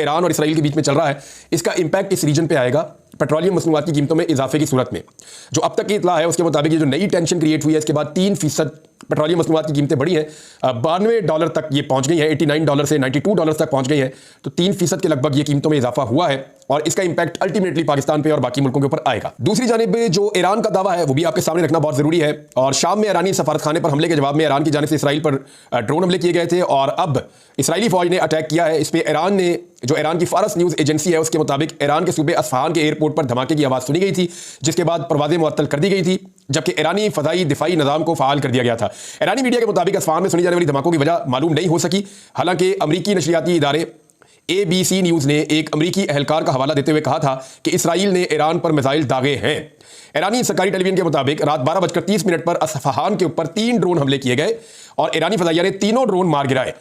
Iran और Israel के बीच में चल रहा है, इसका इंपैक्ट इस रीजन पे आएगा पेट्रोलियम मसनूआत की कीमतों में इजाफे की सूरत में। जो अब तक की इतला है उसके मुताबिक ये जो नई टेंशन क्रिएट हुई है इसके बाद 3% पेट्रोलियम मसनूआत की कीमतें बढ़ी हैं, $92 तक ये पहुंच गई है, $89 से $92 तक पहुंच गई है। तो 3% के लगभग ये कीमतों में इजाफा हुआ है और इसका इंपैक्ट अल्टीमेटली पाकिस्तान पे और बाकी मुल्कों के ऊपर आएगा। दूसरी जानिब जो ईरान का दावा है वो भी आपके सामने रखना बहुत जरूरी है। और शाम में ईरानी सफारतखाने पर हमले के जवाब में ईरान की जानिब से इसराइल पर ड्रोन हमले किए गए थे और अब इसराइली फौज ने अटैक किया है। इस पर ईरान ने, जो ईरान की फारस न्यूज एजेंसी है उसके मुताबिक ईरान के सूबे अस्फहान के एयरपोर्ट पर धमाके की आवाज सुनी गई थी, जिसके बाद परवाजें मुअत्तल कर दी गई थी, जबकि ईरानी फदाई दिफाई निजाम को फाल कर दिया गया था। ईरानी मीडिया के मुताबिक अस्फहान में सुनी जाने वाली धमाकों की वजह मालूम नहीं हो सकी। हालांकि अमरीकी नशरियाती इदारे ABC न्यूज ने एक अमरीकी एहलकार का हवाला देते हुए कहा था कि इसराइल ने ईरान पर मिसाइल दागे हैं। ईरानी सरकारी टेलीविजन के मुताबिक रात 12:30 पर अस्फहान के ऊपर 3 ड्रोन हमले किए गए और ईरानी फदाइया ने तीनों ड्रोन मार गिराए।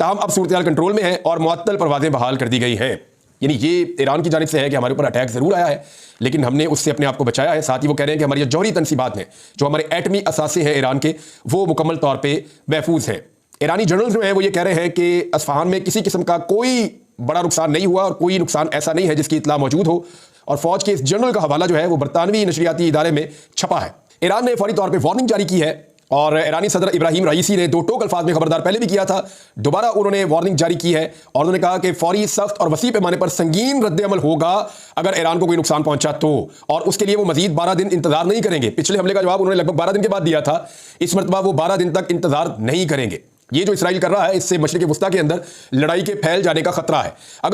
ताहम अब सूरत कंट्रोल में है और मुअत्तल परवाजें बहाल कर दी गई हैं। यानी ये ईरान की जानिब से है कि हमारे ऊपर अटैक जरूर आया है लेकिन हमने उससे अपने आप को बचाया है। साथ ही वो कह रहे हैं कि हमारी जो जौहरी तनसीबात हैं, जो हमारे एटमी असासे हैं ईरान के, वो मुकम्मल तौर पर महफूज हैं। ईरानी जनरल जो है वो ये कह रहे हैं कि अस्फहान में किसी किस्म का कोई बड़ा नुकसान नहीं हुआ और कोई नुकसान ऐसा नहीं है जिसकी इतला मौजूद हो। और फौज के इस जनरल का हवाला जो है वो बरतानवी नशरियाती इदारे में छपा है। ईरान ने फौरी तौर पर वार्निंग जारी की है और ईरानी सदर इब्राहिम रईसी ने 2 टोक अल्फाज में खबरदार पहले भी किया था, दोबारा उन्होंने वार्निंग जारी की है और उन्होंने कहा कि फौरी, सख्त और वसी पैमाने पर संगीन रद्द-ए-अमल होगा अगर ईरान को कोई नुकसान पहुंचा तो, और उसके लिए वो मजीद 12 दिन इंतजार नहीं करेंगे। पिछले हमले का जवाब उन्होंने लगभग 12 दिन के बाद दिया था, इस मरतबा वो 12 दिन तक इंतजार नहीं करेंगे। ये जो इसराइल कर रहा है इससे मशरिक वस्ता के अंदर लड़ाई के फैल जाने का खतरा है। अगर